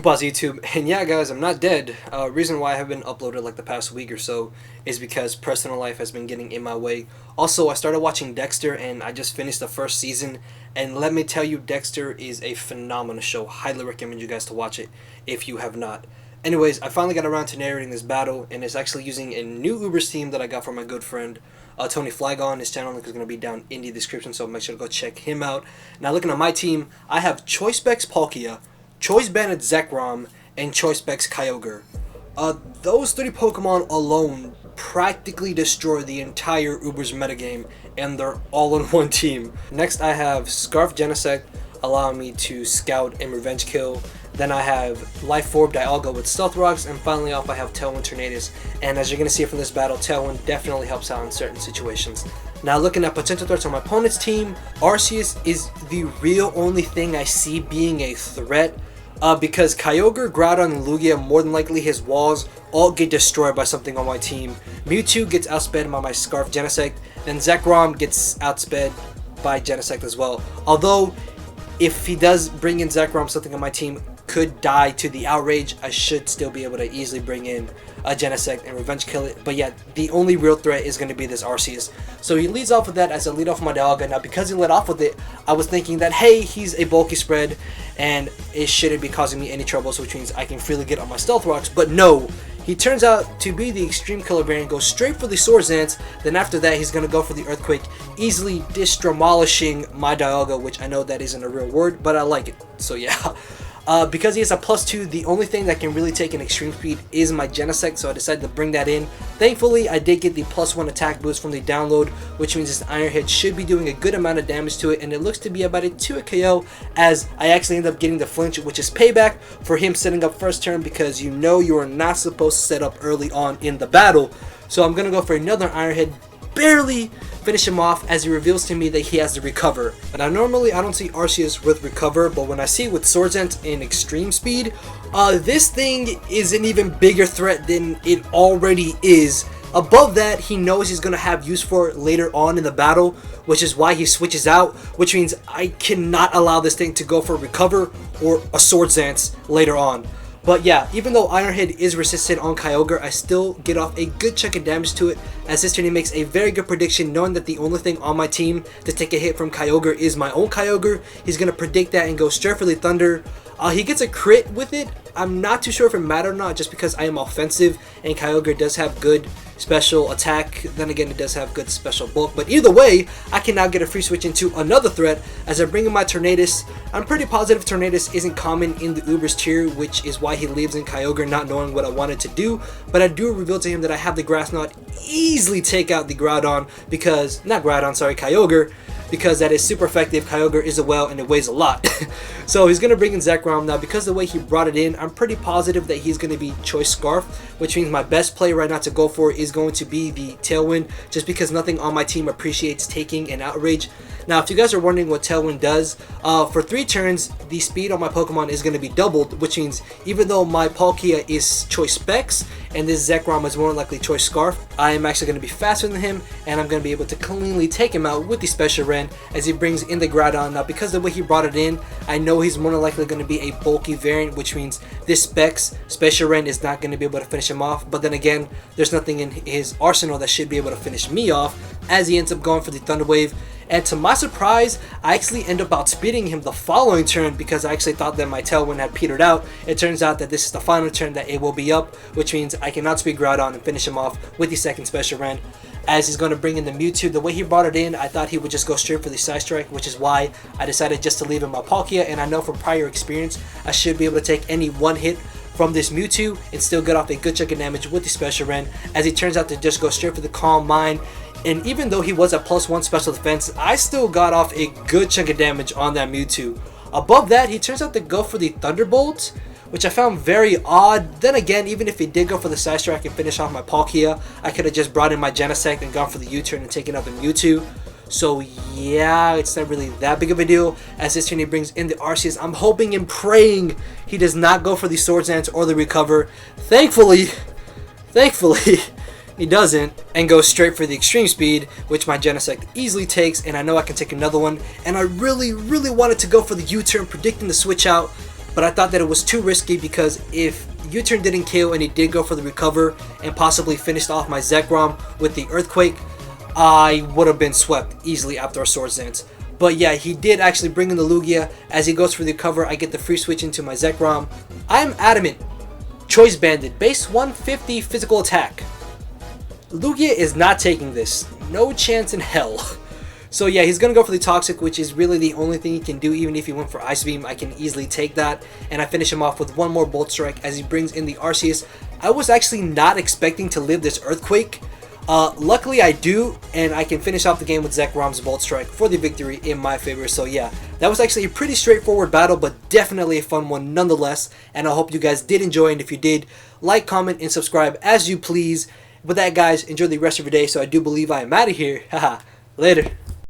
Pause YouTube, and yeah guys, I'm not dead. Reason why I haven't uploaded like the past week or so is because personal life has been getting in my way. Also, I started watching Dexter and I just finished the first season, and let me tell you, Dexter is a phenomenal show. Highly recommend you guys to watch it if you have not. Anyways, I finally got around to narrating this battle, and it's actually using a new Uber's team that I got from my good friend Tony Flagon. His channel link is going to be down in the description, so make sure to go check him out. Now looking at my team, I have ChoiceSpecs Palkia, Choice Bandit Zekrom, and ChoiceSpecs Kyogre. Those three Pokemon alone practically destroy the entire Uber's metagame, and they're all in one team. Next I have Scarf Genesect, allowing me to Scout and Revenge Kill. Then I have Life Orb Dialga with Stealth Rocks, and finally off I have Tailwind Tornadus. And as you're going to see from this battle, Tailwind definitely helps out in certain situations. Now looking at potential threats on my opponent's team, Arceus is the real only thing I see being a threat. Because Kyogre, Groudon, and Lugia, more than likely his walls all get destroyed by something on my team. Mewtwo gets outsped by my Scarf Genesect, and Zekrom gets outsped by Genesect as well. Although, if he does bring in Zekrom, something on my team could die to the Outrage, I should still be able to easily bring in a Genesect and Revenge Kill it. But yeah, the only real threat is going to be this Arceus. So he leads off with that as a lead off of my Dialga. Now because he led off with it, I was thinking that hey, he's a bulky spread and it shouldn't be causing me any trouble, so which means I can freely get on my Stealth Rocks. But no, he turns out to be the Extreme Killer variant, goes straight for the Swords Dance. Then after that, he's going to go for the Earthquake, easily demolishing my Dialga, which I know that isn't a real word, but I like it. So yeah. Because he has a +2, the only thing that can really take an extreme speed is my Genesect, so I decided to bring that in. Thankfully, I did get the +1 attack boost from the download, which means this Iron Head should be doing a good amount of damage to it, and it looks to be about a 2 KO, as I actually end up getting the flinch, which is payback for him setting up first turn, because you know you are not supposed to set up early on in the battle. So I'm going to go for another Iron Head, barely finish him off as he reveals to me that he has the Recover. And normally I don't see Arceus with Recover, but when I see with Swords Dance in extreme speed, this thing is an even bigger threat than it already is. Above that, he knows he's going to have use for it later on in the battle, which is why he switches out, which means I cannot allow this thing to go for Recover or a Swords Dance later on. But yeah, even though Iron Head is resistant on Kyogre, I still get off a good chunk of damage to it, as this turn he makes a very good prediction, knowing that the only thing on my team to take a hit from Kyogre is my own Kyogre. He's going to predict that and go straight for the Thunder. He gets a crit with it. I'm not too sure if it mattered or not, just because I am offensive and Kyogre does have good special attack. Then again, it does have good special bulk. But either way, I can now get a free switch into another threat as I bring in my Tornadus. I'm pretty positive Tornadus isn't common in the Uber's tier, which is why he leaves in Kyogre, not knowing what I wanted to do. But I do reveal to him that I have the Grass Knot, easily take out the Groudon, because, not Groudon, sorry, Kyogre, because that is super effective. Kyogre is a well and it weighs a lot. So he's going to bring in Zekrom. Now because the way he brought it in, I'm pretty positive that he's going to be Choice Scarf, which means my best play right now to go for is going to be the Tailwind, just because nothing on my team appreciates taking an Outrage. Now if you guys are wondering what Tailwind does, for 3 turns the speed on my Pokemon is going to be doubled, which means even though my Palkia is Choice Specs and this Zekrom is more likely Choice Scarf, I am actually going to be faster than him, and I'm going to be able to cleanly take him out with the Special Rend as he brings in the Groudon. Now because of the way he brought it in, I know he's more than likely going to be a bulky variant, which means this Special Rend is not going to be able to finish him off. But then again, there's nothing in his arsenal that should be able to finish me off, as he ends up going for the Thunder Wave. And to my surprise, I actually end up outspeeding him the following turn, because I actually thought that my Tailwind had petered out. It turns out that this is the final turn that it will be up, which means I can outspeed Groudon and finish him off with the second Special Rend, as he's going to bring in the Mewtwo. The way he brought it in, I thought he would just go straight for the Side Strike, which is why I decided just to leave in my Palkia, and I know from prior experience I should be able to take any one hit from this Mewtwo and still get off a good chunk of damage with the Special Rend, as he turns out to just go straight for the Calm Mind. And even though he was at +1 special defense, I still got off a good chunk of damage on that Mewtwo. Above that, he turns out to go for the Thunderbolt, which I found very odd. Then again, even if he did go for the Side Strike and finish off my Palkia, I could have just brought in my Genesect and gone for the U-turn and taken out the Mewtwo. So yeah, it's not really that big of a deal, as this turn he brings in the Arceus. I'm hoping and praying he does not go for the Swords Dance or the Recover. Thankfully, he doesn't, and goes straight for the Extreme Speed, which my Genesect easily takes, and I know I can take another one. And I really wanted to go for the U-turn, predicting the switch out, but I thought that it was too risky because if U-turn didn't kill and he did go for the recover and possibly finished off my Zekrom with the Earthquake, I would have been swept easily after a Swords Dance. But yeah, he did actually bring in the Lugia. As he goes for the cover, I get the free switch into my Zekrom. I'm adamant. Choice Banded, base 150 physical attack. Lugia is not taking this. No chance in hell. So yeah, he's going to go for the Toxic, which is really the only thing he can do. Even if he went for Ice Beam, I can easily take that. And I finish him off with one more Bolt Strike as he brings in the Arceus. I was actually not expecting to live this Earthquake. Luckily I do, and I can finish off the game with Zekrom's Bolt Strike for the victory in my favor. So yeah, that was actually a pretty straightforward battle, but definitely a fun one nonetheless. And I hope you guys did enjoy, and if you did, like, comment, and subscribe as you please. With that, guys, enjoy the rest of your day. So I do believe I am out of here. Haha, later.